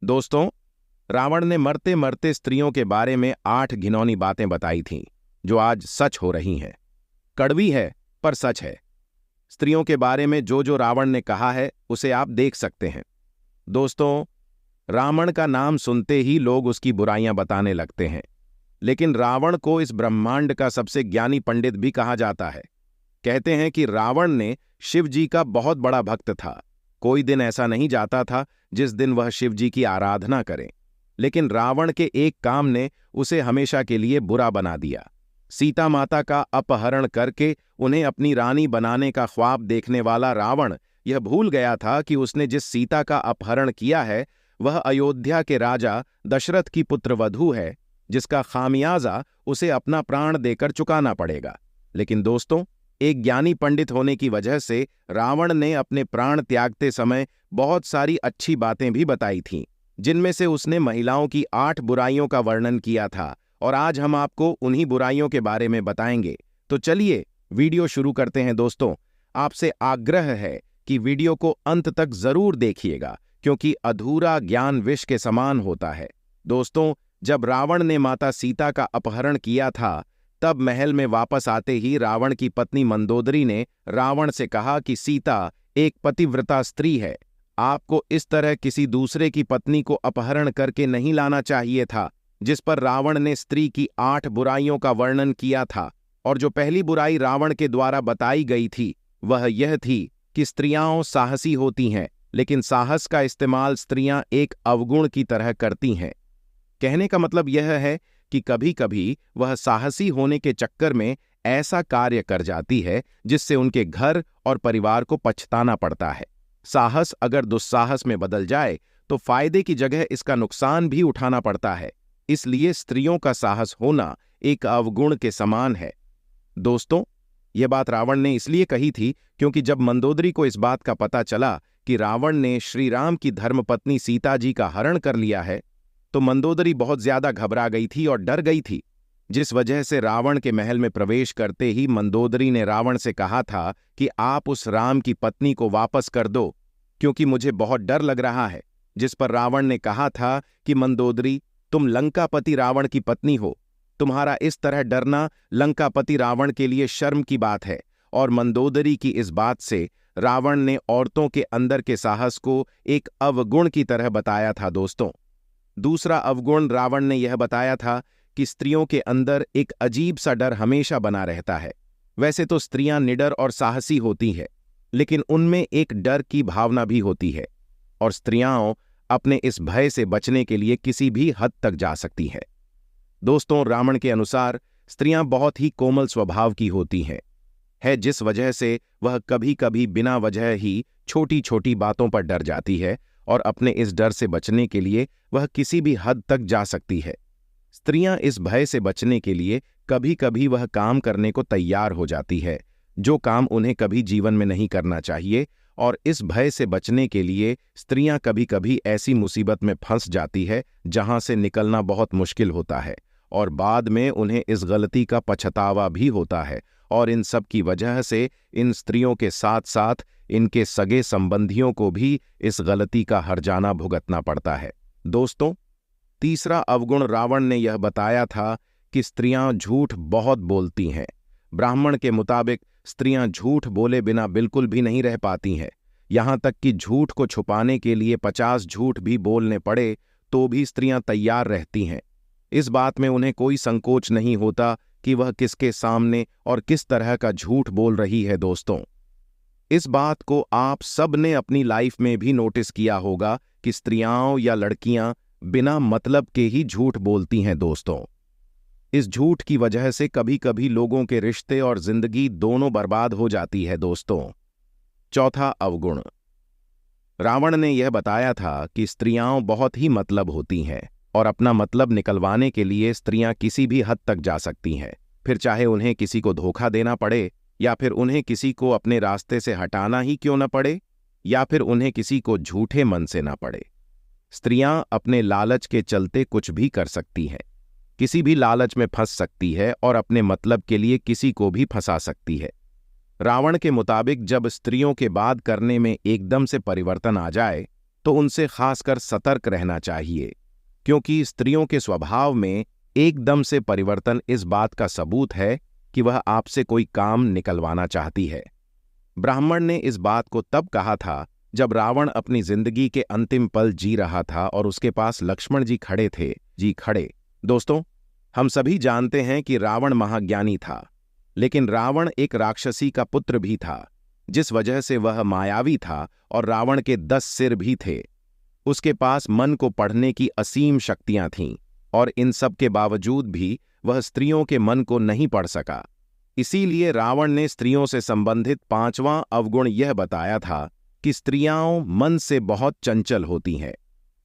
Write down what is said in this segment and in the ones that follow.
दोस्तों, रावण ने मरते मरते स्त्रियों के बारे में 8 घिनौनी बातें बताई थीं, जो आज सच हो रही हैं। कड़वी है, पर सच है। स्त्रियों के बारे में जो जो रावण ने कहा है, उसे आप देख सकते हैं। दोस्तों, रावण का नाम सुनते ही लोग उसकी बुराइयां बताने लगते हैं। लेकिन रावण को इस ब्रह्मांड का सबसे ज्ञानी पंडित भी कहा जाता है। कहते हैं कि रावण ने शिव जी का बहुत बड़ा भक्त था। कोई दिन ऐसा नहीं जाता था जिस दिन वह शिव जी की आराधना करे। लेकिन रावण के एक काम ने उसे हमेशा के लिए बुरा बना दिया। सीता माता का अपहरण करके उन्हें अपनी रानी बनाने का ख्वाब देखने वाला रावण यह भूल गया था कि उसने जिस सीता का अपहरण किया है, वह अयोध्या के राजा दशरथ की पुत्रवधू है, जिसका खामियाजा उसे अपना प्राण देकर चुकाना पड़ेगा। लेकिन दोस्तों, एक ज्ञानी पंडित होने की वजह से रावण ने अपने प्राण त्यागते समय बहुत सारी अच्छी बातें भी बताई थीं, जिनमें से उसने महिलाओं की 8 बुराइयों का वर्णन किया था। और आज हम आपको उन्हीं बुराइयों के बारे में बताएंगे। तो चलिए वीडियो शुरू करते हैं। दोस्तों, आपसे आग्रह है कि वीडियो को अंत तक जरूर देखिएगा, क्योंकि अधूरा ज्ञान विष के समान होता है। दोस्तों, जब रावण ने माता सीता का अपहरण किया था, तब महल में वापस आते ही रावण की पत्नी मंदोदरी ने रावण से कहा कि सीता एक पतिव्रता स्त्री है। आपको इस तरह किसी दूसरे की पत्नी को अपहरण करके नहीं लाना चाहिए था। जिस पर रावण ने स्त्री की 8 बुराइयों का वर्णन किया था। और जो पहली बुराई रावण के द्वारा बताई गई थी, वह यह थी कि स्त्रियां साहसी होती हैं, लेकिन साहस का इस्तेमाल स्त्रियां एक अवगुण की तरह करती हैं। कहने का मतलब यह है कि कभी कभी वह साहसी होने के चक्कर में ऐसा कार्य कर जाती है जिससे उनके घर और परिवार को पछताना पड़ता है। साहस अगर दुस्साहस में बदल जाए तो फायदे की जगह इसका नुकसान भी उठाना पड़ता है। इसलिए स्त्रियों का साहस होना एक अवगुण के समान है। दोस्तों, यह बात रावण ने इसलिए कही थी क्योंकि जब मंदोदरी को इस बात का पता चला कि रावण ने श्री राम की धर्मपत्नी सीता जी का हरण कर लिया है, तो मंदोदरी बहुत ज्यादा घबरा गई थी और डर गई थी। जिस वजह से रावण के महल में प्रवेश करते ही मंदोदरी ने रावण से कहा था कि आप उस राम की पत्नी को वापस कर दो, क्योंकि मुझे बहुत डर लग रहा है। जिस पर रावण ने कहा था कि मंदोदरी, तुम लंकापति रावण की पत्नी हो। तुम्हारा इस तरह डरना लंकापति रावण के लिए शर्म की बात है। और मंदोदरी की इस बात से रावण ने औरतों के अंदर के साहस को एक अवगुण की तरह बताया था। दोस्तों, दूसरा अवगुण रावण ने यह बताया था कि स्त्रियों के अंदर एक अजीब सा डर हमेशा बना रहता है। वैसे तो स्त्रियां निडर और साहसी होती है, लेकिन उनमें एक डर की भावना भी होती है। और स्त्रियां अपने इस भय से बचने के लिए किसी भी हद तक जा सकती हैं। दोस्तों, रावण के अनुसार स्त्रियां बहुत ही कोमल स्वभाव की होती हैं, जिस वजह से वह कभी कभी बिना वजह ही छोटी छोटी बातों पर डर जाती है, और अपने इस डर से बचने के लिए वह किसी भी हद तक जा सकती है। स्त्रियां इस भय से बचने के लिए कभी कभी वह काम करने को तैयार हो जाती है, जो काम उन्हें कभी जीवन में नहीं करना चाहिए। और इस भय से बचने के लिए स्त्रियां कभी कभी ऐसी मुसीबत में फंस जाती है जहां से निकलना बहुत मुश्किल होता है, और बाद में उन्हें इस गलती का पछतावा भी होता है। और इन सब की वजह से इन स्त्रियों के साथ साथ इनके सगे संबंधियों को भी इस गलती का हर्जाना भुगतना पड़ता है। दोस्तों, तीसरा अवगुण रावण ने यह बताया था कि स्त्रियां झूठ बहुत बोलती हैं। ब्राह्मण के मुताबिक स्त्रियां झूठ बोले बिना बिल्कुल भी नहीं रह पाती हैं। यहां तक कि झूठ को छुपाने के लिए 50 झूठ भी बोलने पड़े तो भी स्त्रियां तैयार रहती हैं। इस बात में उन्हें कोई संकोच नहीं होता कि वह किसके सामने और किस तरह का झूठ बोल रही है। दोस्तों, इस बात को आप सब ने अपनी लाइफ में भी नोटिस किया होगा कि स्त्रियां या लड़कियां बिना मतलब के ही झूठ बोलती हैं। दोस्तों, इस झूठ की वजह से कभी कभी लोगों के रिश्ते और जिंदगी दोनों बर्बाद हो जाती है। दोस्तों, चौथा अवगुण रावण ने यह बताया था कि स्त्रियां बहुत ही मतलब होती हैं, और अपना मतलब निकलवाने के लिए स्त्रियां किसी भी हद तक जा सकती हैं। फिर चाहे उन्हें किसी को धोखा देना पड़े, या फिर उन्हें किसी को अपने रास्ते से हटाना ही क्यों न पड़े, या फिर उन्हें किसी को झूठे मन से न पड़े। स्त्रियां अपने लालच के चलते कुछ भी कर सकती हैं, किसी भी लालच में फंस सकती है और अपने मतलब के लिए किसी को भी फंसा सकती है। रावण के मुताबिक जब स्त्रियों के बाद करने में एकदम से परिवर्तन आ जाए, तो उनसे खासकर सतर्क रहना चाहिए, क्योंकि स्त्रियों के स्वभाव में एकदम से परिवर्तन इस बात का सबूत है कि वह आपसे कोई काम निकलवाना चाहती है। ब्राह्मण ने इस बात को तब कहा था जब रावण अपनी जिंदगी के अंतिम पल जी रहा था और उसके पास लक्ष्मण जी खड़े थे। जी खड़े। दोस्तों, हम सभी जानते हैं कि रावण महाज्ञानी था, लेकिन रावण एक राक्षसी का पुत्र भी था, जिस वजह से वह मायावी था और रावण के 10 सिर भी थे। उसके पास मन को पढ़ने की असीम शक्तियां थीं और इन सब के बावजूद भी वह स्त्रियों के मन को नहीं पढ़ सका। इसीलिए रावण ने स्त्रियों से संबंधित 5वां अवगुण यह बताया था कि स्त्रियां मन से बहुत चंचल होती हैं।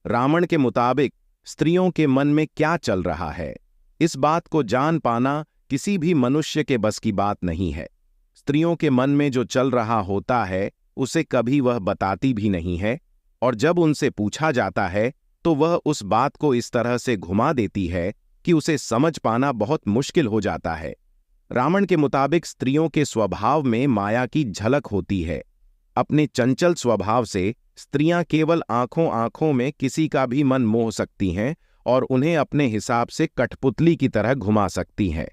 रावण के मुताबिक स्त्रियों के मन में क्या चल रहा है, इस बात को जान पाना किसी भी मनुष्य के बस की बात नहीं है। स्त्रियों के मन में जो चल रहा होता है उसे कभी वह बताती भी नहीं है, और जब उनसे पूछा जाता है तो वह उस बात को इस तरह से घुमा देती है कि उसे समझ पाना बहुत मुश्किल हो जाता है। रावण के मुताबिक स्त्रियों के स्वभाव में माया की झलक होती है। अपने चंचल स्वभाव से स्त्रियां केवल आंखों आंखों में किसी का भी मन मोह सकती हैं और उन्हें अपने हिसाब से कठपुतली की तरह घुमा सकती हैं।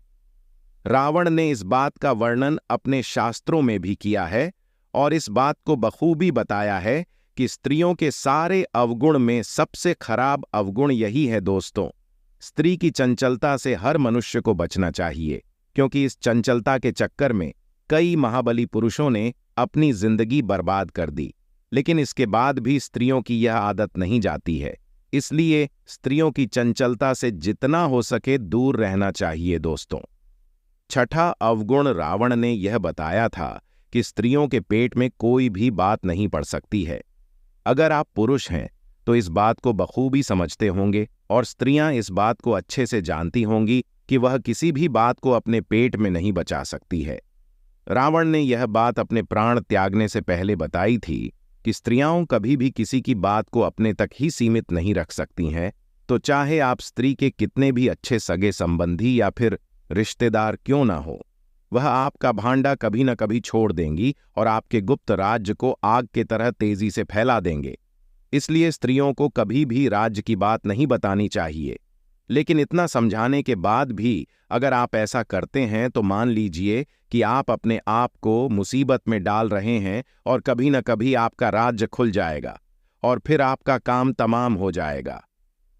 रावण ने इस बात का वर्णन अपने शास्त्रों में भी किया है और इस बात को बखूबी बताया है कि स्त्रियों के सारे अवगुण में सबसे खराब अवगुण यही है। दोस्तों, स्त्री की चंचलता से हर मनुष्य को बचना चाहिए, क्योंकि इस चंचलता के चक्कर में कई महाबली पुरुषों ने अपनी जिंदगी बर्बाद कर दी, लेकिन इसके बाद भी स्त्रियों की यह आदत नहीं जाती है। इसलिए स्त्रियों की चंचलता से जितना हो सके दूर रहना चाहिए। दोस्तों, 6ठा अवगुण रावण ने यह बताया था कि स्त्रियों के पेट में कोई भी बात नहीं पड़ सकती है। अगर आप पुरुष हैं तो इस बात को बखूबी समझते होंगे और स्त्रियां इस बात को अच्छे से जानती होंगी कि वह किसी भी बात को अपने पेट में नहीं बचा सकती है। रावण ने यह बात अपने प्राण त्यागने से पहले बताई थी कि स्त्रियां कभी भी किसी की बात को अपने तक ही सीमित नहीं रख सकती हैं, तो चाहे आप स्त्री के कितने भी अच्छे सगे संबंधी या फिर रिश्तेदार क्यों ना हो, वह आपका भांडा कभी न कभी छोड़ देंगी और आपके गुप्त राज्य को आग की तरह तेजी से फैला देंगे। इसलिए स्त्रियों को कभी भी राज्य की बात नहीं बतानी चाहिए। लेकिन इतना समझाने के बाद भी अगर आप ऐसा करते हैं तो मान लीजिए कि आप अपने आप को मुसीबत में डाल रहे हैं और कभी न कभी आपका राज्य खुल जाएगा और फिर आपका काम तमाम हो जाएगा।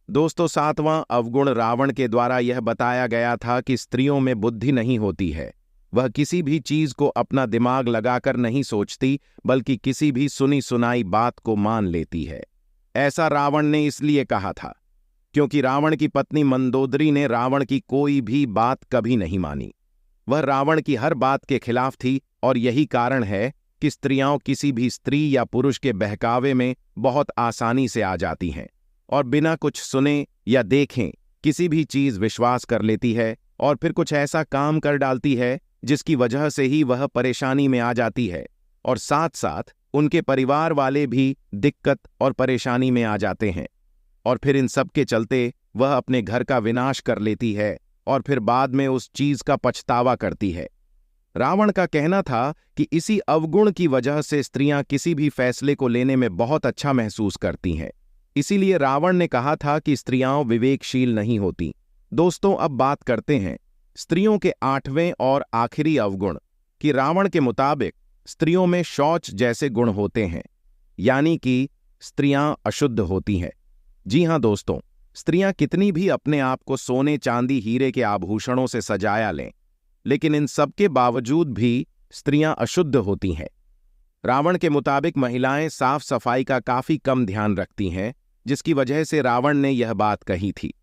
दोस्तों, 7वां अवगुण रावण के द्वारा यह बताया गया था कि स्त्रियों में बुद्धि नहीं होती है। वह किसी भी चीज को अपना दिमाग लगाकर नहीं सोचती, बल्कि किसी भी सुनी सुनाई बात को मान लेती है। ऐसा रावण ने इसलिए कहा था क्योंकि रावण की पत्नी मंदोदरी ने रावण की कोई भी बात कभी नहीं मानी। वह रावण की हर बात के खिलाफ थी और यही कारण है कि स्त्रियां किसी भी स्त्री या पुरुष के बहकावे में बहुत आसानी से आ जाती हैं और बिना कुछ सुने या देखें किसी भी चीज विश्वास कर लेती है और फिर कुछ ऐसा काम कर डालती है जिसकी वजह से ही वह परेशानी में आ जाती है और साथ साथ उनके परिवार वाले भी दिक्कत और परेशानी में आ जाते हैं और फिर इन सब के चलते वह अपने घर का विनाश कर लेती है और फिर बाद में उस चीज का पछतावा करती है। रावण का कहना था कि इसी अवगुण की वजह से स्त्रियां किसी भी फैसले को लेने में बहुत अच्छा महसूस करती हैं। इसीलिए रावण ने कहा था कि स्त्रियां विवेकशील नहीं होती। दोस्तों, अब बात करते हैं स्त्रियों के 8वें और आखिरी अवगुण कि रावण के मुताबिक स्त्रियों में शौच जैसे गुण होते हैं, यानी कि स्त्रियां अशुद्ध होती हैं। जी हां दोस्तों, स्त्रियां कितनी भी अपने आप को सोने चांदी हीरे के आभूषणों से सजाया लें, लेकिन इन सब के बावजूद भी स्त्रियां अशुद्ध होती हैं। रावण के मुताबिक महिलाएं साफ सफाई का काफी कम ध्यान रखती हैं, जिसकी वजह से रावण ने यह बात कही थी।